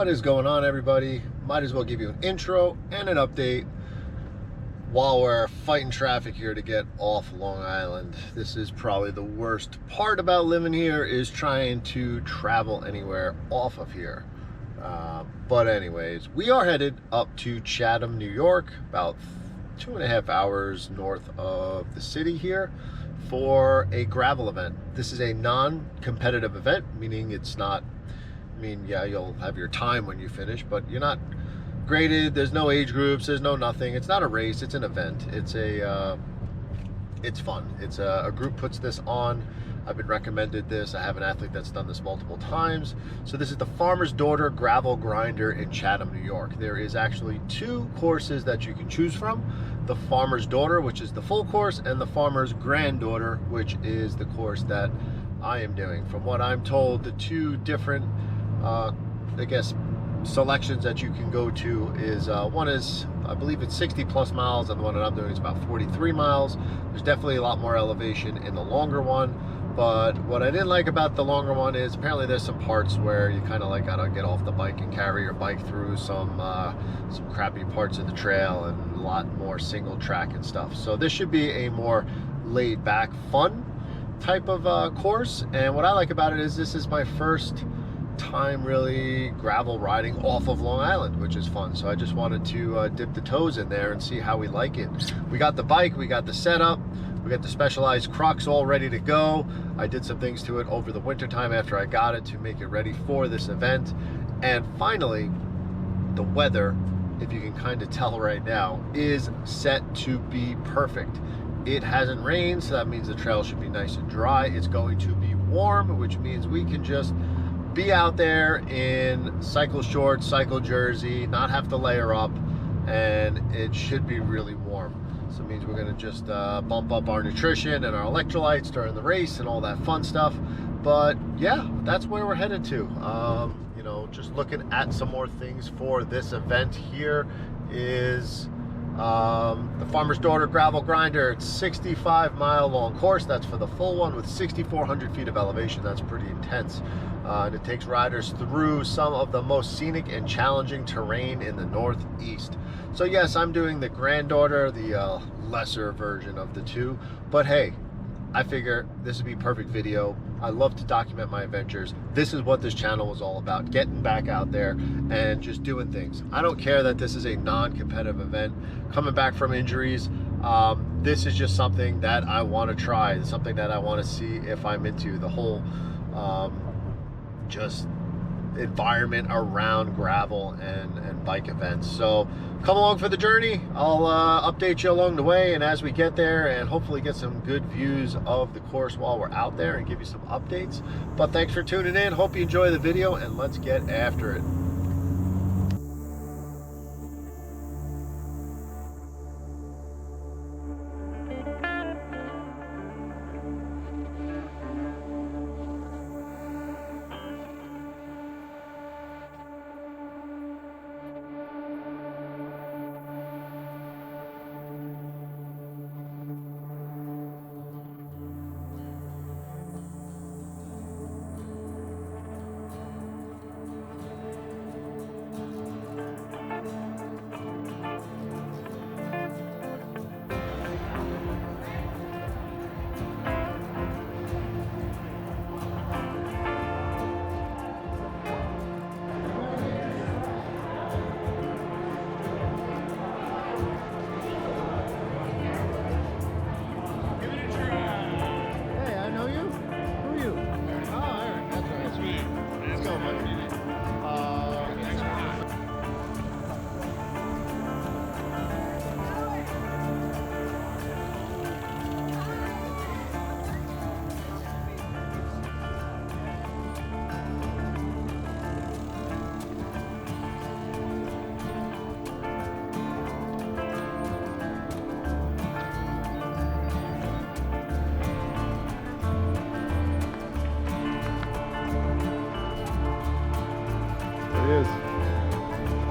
What is going on, everybody? Might as well give you an intro and an update while we're fighting traffic here to get off Long Island. This is probably the worst part about living here, is trying to travel anywhere off of here. But anyways, we are headed up to Chatham, New York, about 2.5 hours north of the city here, for a gravel event. This is a non-competitive event, meaning it's not, yeah, you'll have your time when you finish, but you're not graded. There's no age groups, there's no nothing. It's not a race, it's an event. It's fun. It's a group puts this on. I've been recommended this. I have an athlete that's done this multiple times. So this is the Farmer's Daughter Gravel Grinder in Chatham, New York. There is actually 2 courses that you can choose from. The Farmer's Daughter, which is the full course, and the Farmer's Granddaughter, which is the course that I am doing. From what I'm told, the 2 different I guess selections that you can go to is one is, I believe it's 60 plus miles, and the one that I'm doing is about 43 miles. There's definitely a lot more elevation in the longer one, but what I didn't like about the longer one is apparently there's some parts where you kind of like gotta get off the bike and carry your bike through some crappy parts of the trail, and a lot more single track and stuff. So this should be a more laid back, fun type of course. And what I like about it is this is my first time really gravel riding off of Long Island, which is fun. So I just wanted to dip the toes in there and see how we like it. We got the bike, we got the setup, we got the Specialized Crux all ready to go. I did some things to it over the winter time after I got it to make it ready for this event. And finally, the weather, if you can kind of tell right now, is set to be perfect. It hasn't rained, so that means the trail should be nice and dry. It's going to be warm, which means we can just be out there in cycle shorts, cycle jersey, not have to layer up, and it should be really warm. So it means we're gonna just bump up our nutrition and our electrolytes during the race and all that fun stuff. But yeah, that's where we're headed to. You know, just looking at some more things for this event here is the Farmer's Daughter Gravel Grinder. It's 65-mile long course. That's for the full one with 6,400 feet of elevation. That's pretty intense. And it takes riders through some of the most scenic and challenging terrain in the Northeast. So yes, I'm doing the granddaughter, the lesser version of the 2, but hey, I figure this would be perfect video. I love to document my adventures. This is what this channel was all about, getting back out there and just doing things. I don't care that this is a non-competitive event, coming back from injuries. This is just something that I want to try. It's something that I want to see if I'm into the whole just environment around gravel and bike events. So come along for the journey. I'll update you along the way, and as we get there, and hopefully get some good views of the course while we're out there and give you some updates. But thanks for tuning in. Hope you enjoy the video, and let's get after it.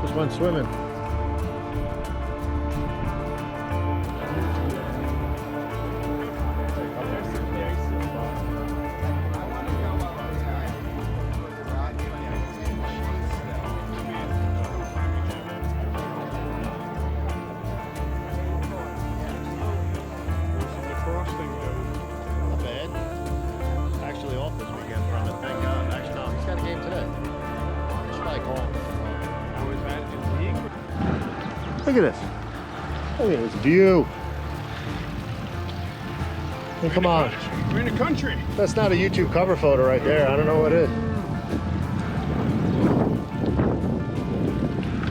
Just went swimming. Look at this. Look at this view. Hey, come on. We're in the country. That's not a YouTube cover photo right there. I don't know what it is.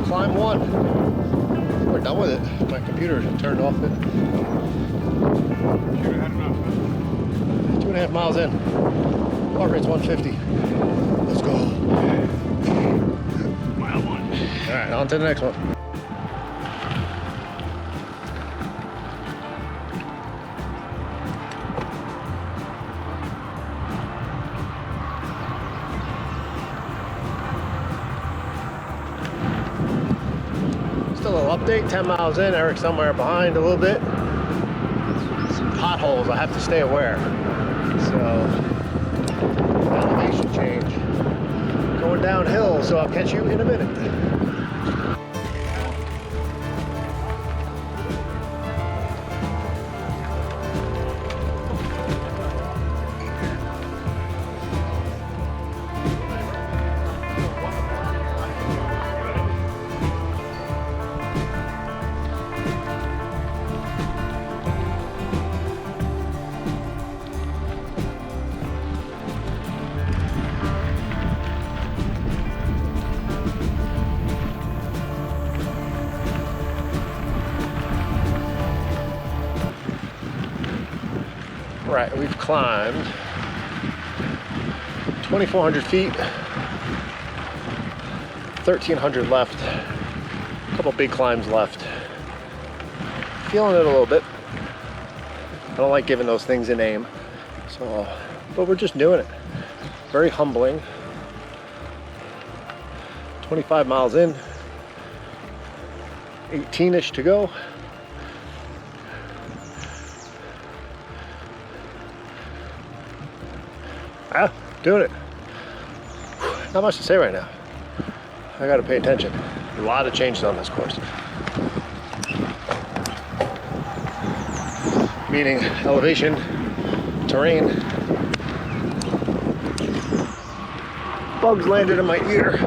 Climb 1. We're done with it. My computer turned off. It. Should have had enough. 2.5 miles in. Heart rate's 150. Let's go. Mile 1. All right, on to the next one. Still a little update, 10 miles in, Eric's somewhere behind a little bit. Some potholes, I have to stay aware. So, elevation change. Going downhill, so I'll catch you in a minute. Right, we've climbed 2,400 feet, 1,300 left, a couple big climbs left. Feeling it a little bit. I don't like giving those things a name, so, but we're just doing it. Very humbling. 25 miles in, 18-ish to go. Ah, doing it. Not much to say right now. I gotta pay attention. A lot of changes on this course. Meaning elevation, terrain. Bugs landed in my ear.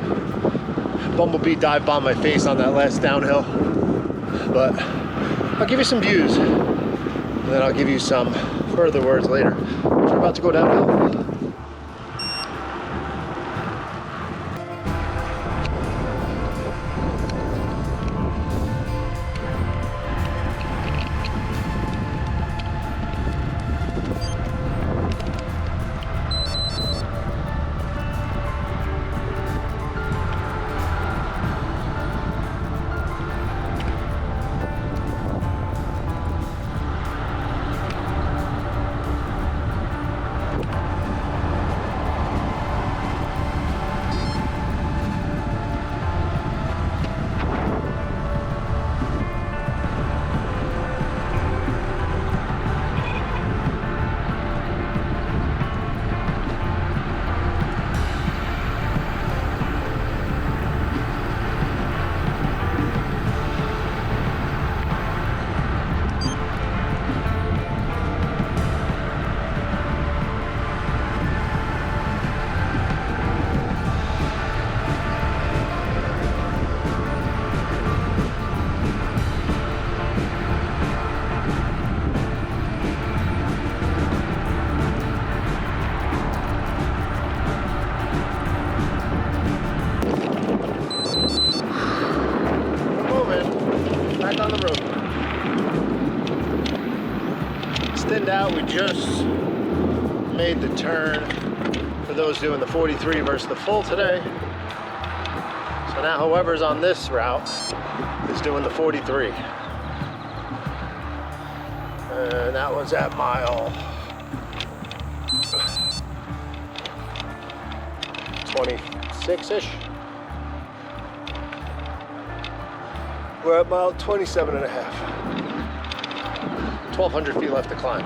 Bumblebee dive bombed my face on that last downhill. But I'll give you some views. And then I'll give you some further words later. We're about to go downhill. Out, we just made the turn for those doing the 43 versus the full today. So now whoever's on this route is doing the 43. And that was at mile 26-ish. We're at mile 27 and a half. 1,200 feet left to climb.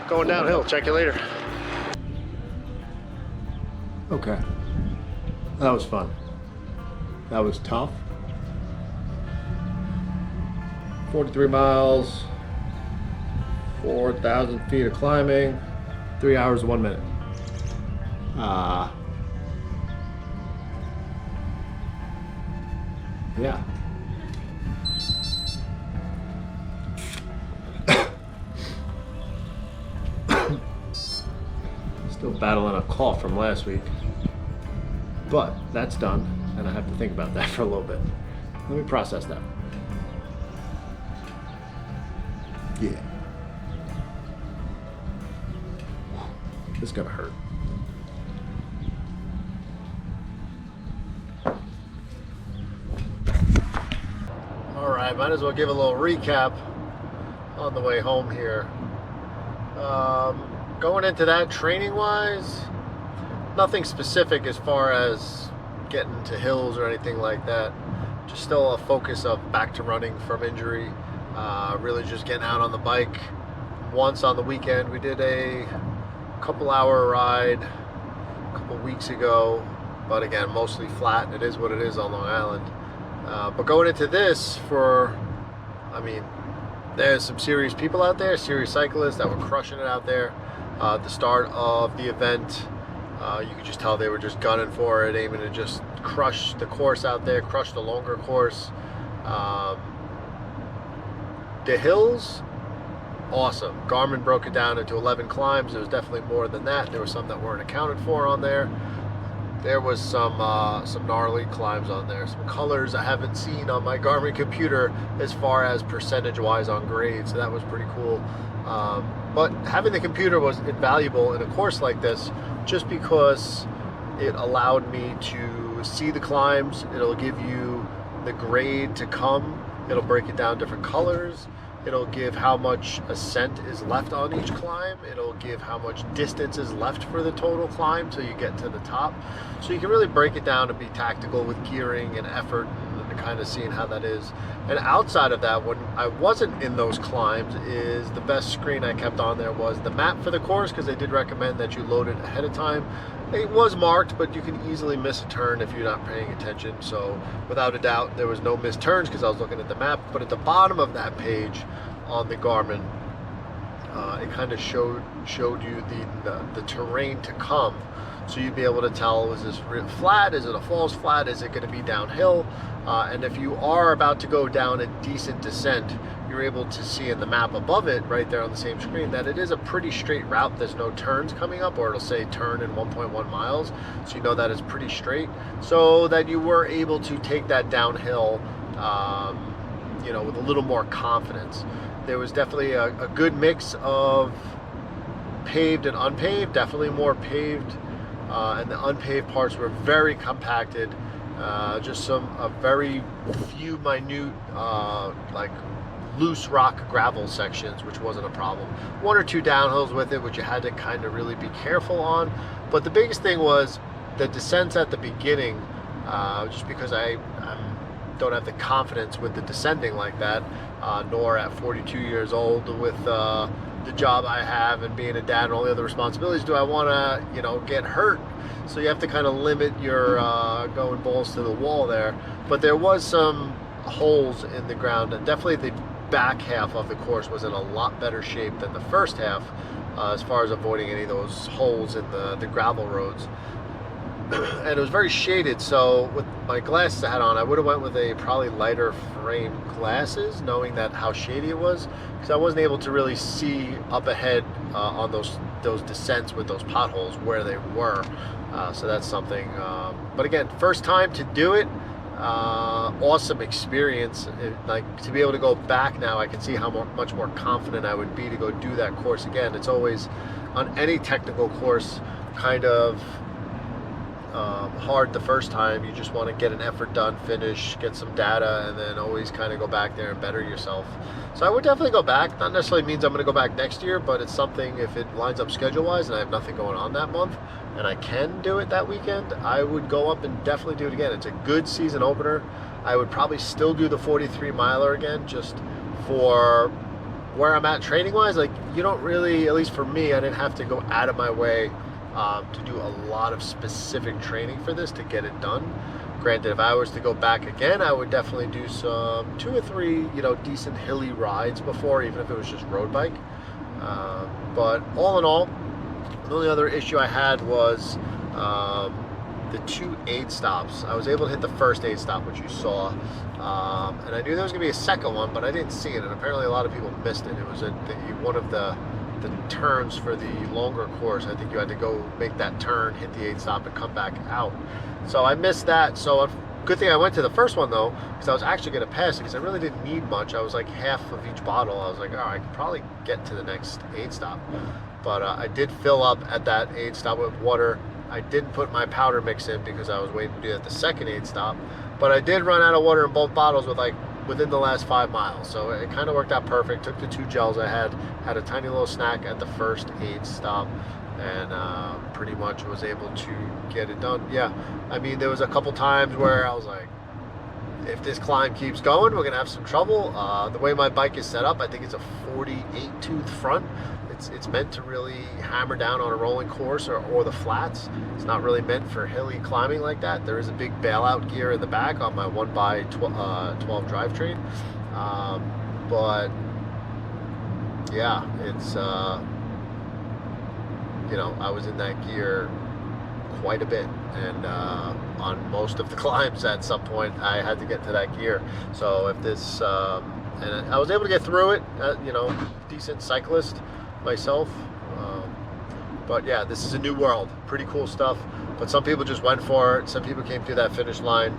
Going downhill, check you later. Okay, that was fun. That was tough. 43 miles, 4,000 feet of climbing, 3 hours, 1 minute. Yeah. Still battling a cough from last week. But that's done, and I have to think about that for a little bit. Let me process that. Yeah. This is gonna hurt. All right, might as well give a little recap on the way home here. Going into that training-wise, nothing specific as far as getting to hills or anything like that. Just still a focus of back to running from injury. Really just getting out on the bike. Once on the weekend, we did a couple-hour ride a couple weeks ago, but again, mostly flat. It is what it is on Long Island. But going into this there's some serious people out there, serious cyclists that were crushing it out there. At the start of the event, you could just tell they were just gunning for it, aiming to just crush the course out there, crush the longer course. The hills, awesome. Garmin broke it down into 11 climbs. There was definitely more than that. There were some that weren't accounted for on there. There was some gnarly climbs on there, some colors I haven't seen on my Garmin computer as far as percentage-wise on grade, so that was pretty cool. But having the computer was invaluable in a course like this, just because it allowed me to see the climbs. It'll give you the grade to come. It'll break it down different colors. It'll give how much ascent is left on each climb. It'll give how much distance is left for the total climb till you get to the top. So you can really break it down and be tactical with gearing and effort and kind of seeing how that is. And outside of that, when I wasn't in those climbs, is the best screen I kept on there was the map for the course, because they did recommend that you load it ahead of time. It was marked, but you can easily miss a turn if you're not paying attention. So without a doubt, there was no missed turns because I was looking at the map. But at the bottom of that page on the Garmin, it kind of showed you the terrain to come. So you'd be able to tell, is this flat? Is it a falls flat? Is it going to be downhill? And if you are about to go down a decent descent, you're able to see in the map above it, right there on the same screen, that it is a pretty straight route. There's no turns coming up, or it'll say turn in 1.1 miles. So you know that is pretty straight. So that you were able to take that downhill, with a little more confidence. There was definitely a good mix of paved and unpaved, definitely more paved. And the unpaved parts were very compacted. Just a very few minute, like loose rock gravel sections, which wasn't a problem. One or two downhills with it, which you had to kind of really be careful on. But the biggest thing was the descents at the beginning, just because I don't have the confidence with the descending like that, nor at 42 years old with the job I have and being a dad and all the other responsibilities, do I want to, get hurt? So you have to kind of limit your going balls to the wall there. But there was some holes in the ground, and definitely the back half of the course was in a lot better shape than the first half, as far as avoiding any of those holes in the gravel roads. And it was very shaded, so with my glasses I had on, I would have went with a probably lighter frame glasses, knowing that how shady it was, because I wasn't able to really see up ahead on those descents with those potholes where they were. So that's something. But again, first time to do it, awesome experience. Like, to be able to go back now, I can see how much more confident I would be to go do that course again. It's always, on any technical course, kind of hard the first time. You just want to get an effort done, finish, get some data, and then always kind of go back there and better yourself. So I would definitely go back. Not necessarily means I'm going to go back next year, but it's something, if it lines up schedule-wise and I have nothing going on that month and I can do it that weekend, I would go up and definitely do it again. It's a good season opener. I would probably still do the 43 miler again, just for where I'm at training-wise. Like, you don't really, at least for me, I didn't have to go out of my way to do a lot of specific training for this to get it done. Granted, if I was to go back again, I would definitely do some 2 or 3, decent hilly rides before, even if it was just road bike. But all in all, the only other issue I had was the 2 aid stops. I was able to hit the first aid stop, which you saw, and I knew there was going to be a second one, but I didn't see it, and apparently a lot of people missed it. It was one of the the turns for the longer course. I think you had to go make that turn, hit the 8 stop, and come back out. So I missed that. So good thing I went to the first one though, because I was actually going to pass it because I really didn't need much. I was like half of each bottle. I was like, oh, I could probably get to the next 8 stop. But I did fill up at that 8 stop with water. I didn't put my powder mix in because I was waiting to do that the second 8 stop. But I did run out of water in both bottles within the last 5 miles. So it kind of worked out perfect. Took the 2 gels I had a tiny little snack at the first 8 stop, and pretty much was able to get it done. Yeah, I mean, there was a couple times where I was like, if this climb keeps going, we're gonna have some trouble. The way my bike is set up, I think it's a 48 tooth front. It's meant to really hammer down on a rolling course or the flats. It's not really meant for hilly climbing like that. There is a big bailout gear in the back on my 1x12 drivetrain. But yeah, it's you know, I was in that gear quite a bit, and on most of the climbs at some point I had to get to that gear. So if this and I was able to get through it, you know, decent cyclist myself, but yeah, this is a new world. Pretty cool stuff, but some people just went for it. Some people came through that finish line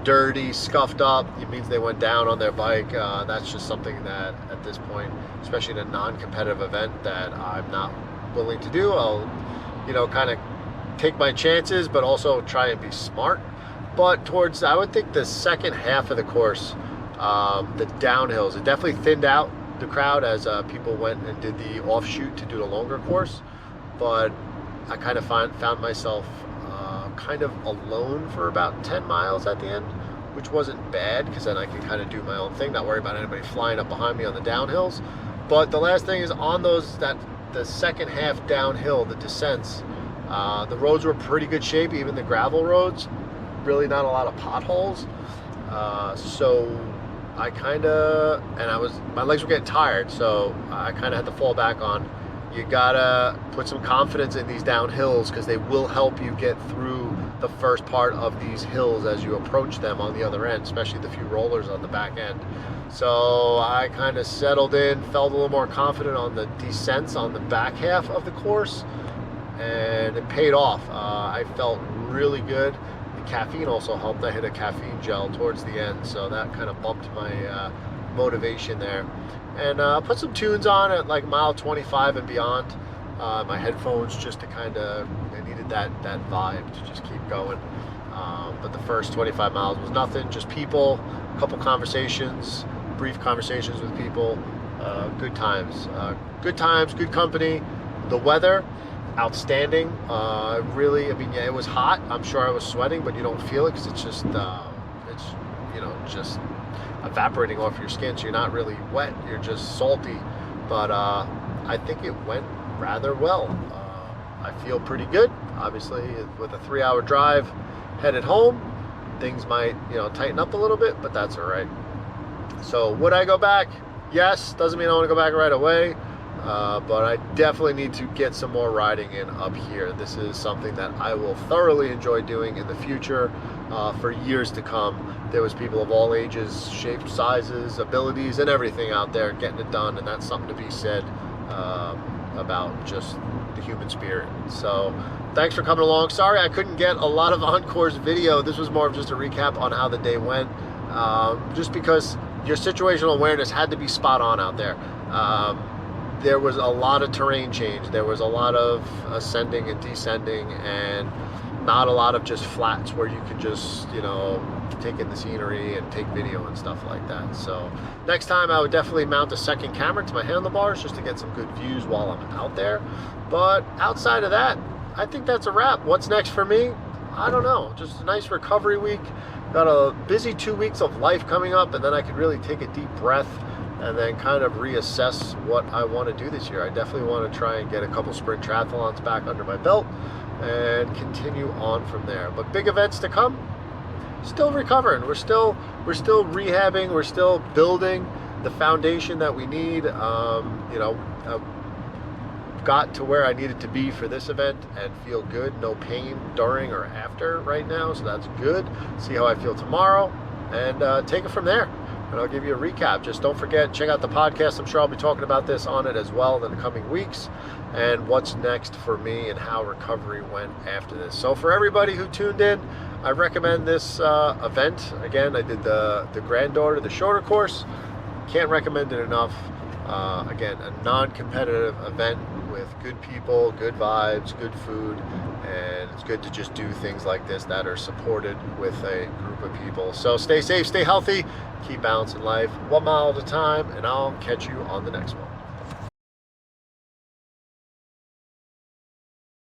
dirty, scuffed up. It means they went down on their bike. That's just something that at this point, especially in a non-competitive event, that I'm not willing to do. I'll, you know, kind of take my chances, but also try and be smart. But towards, I would think, the second half of the course, the downhills, it definitely thinned out the crowd as people went and did the offshoot to do the longer course. But I kind of found myself kind of alone for about 10 miles at the end, which wasn't bad because then I could kind of do my own thing, not worry about anybody flying up behind me on the downhills. But the last thing is on those, the second half downhill, the descents, the roads were pretty good shape, even the gravel roads, really not a lot of potholes. So I kind of, and my legs were getting tired, so I kind of had to fall back on, you gotta put some confidence in these downhills because they will help you get through the first part of these hills as you approach them on the other end, especially the few rollers on the back end. So I kind of settled in, felt a little more confident on the descents on the back half of the course, and it paid off. I felt really good. The caffeine also helped. I hit a caffeine gel towards the end, so that kind of bumped my motivation there. And put some tunes on at like mile 25 and beyond. My headphones, just to kind of, I needed that vibe to just keep going. But the first 25 miles was nothing, just people, a couple conversations, brief conversations with people, good times, good company. The weather, outstanding. Really, I mean, yeah, it was hot. I'm sure I was sweating, but you don't feel it because it's just, it's, you know, just evaporating off your skin, so you're not really wet, you're just salty. But I think it went rather well. I feel pretty good. Obviously, with a 3-hour drive headed home, things might, you know, tighten up a little bit, but that's all right. So would I go back? Yes. Doesn't mean I want to go back right away, but I definitely need to get some more riding in up here. This is something that I will thoroughly enjoy doing in the future, for years to come. There was people of all ages, shapes, sizes, abilities, and everything out there getting it done, and that's something to be said about just the human spirit. So thanks for coming along. Sorry I couldn't get a lot of on-course video. This was more of just a recap on how the day went, just because your situational awareness had to be spot on out there. There was a lot of terrain change. There was a lot of ascending and descending, and not a lot of just flats where you could just, you know, take in the scenery and take video and stuff like that. So next time I would definitely mount a second camera to my handlebars just to get some good views while I'm out there. But outside of that, I think that's a wrap. What's next for me? I don't know. Just a nice recovery week. Got a busy 2 weeks of life coming up, and then I could really take a deep breath and then kind of reassess what I want to do this year. I definitely want to try and get a couple sprint triathlons back under my belt and continue on from there. But big events to come. Still recovering. We're still rehabbing. We're still building the foundation that we need. You know, got to where I needed to be for this event and feel good. No pain during or after right now, so that's good. See how I feel tomorrow and take it from there. and I'll give you a recap. Just don't forget, check out the podcast. I'm sure I'll be talking about this on it as well in the coming weeks, and what's next for me and how recovery went after this. So for everybody who tuned in, I recommend this event. Again, I did the granddaughter, the shorter course. Can't recommend it enough. Again, a non-competitive event with good people, good vibes, good food, and it's good to just do things like this that are supported with a group of people. So stay safe, stay healthy, keep balancing life 1 mile at a time, and I'll catch you on the next one.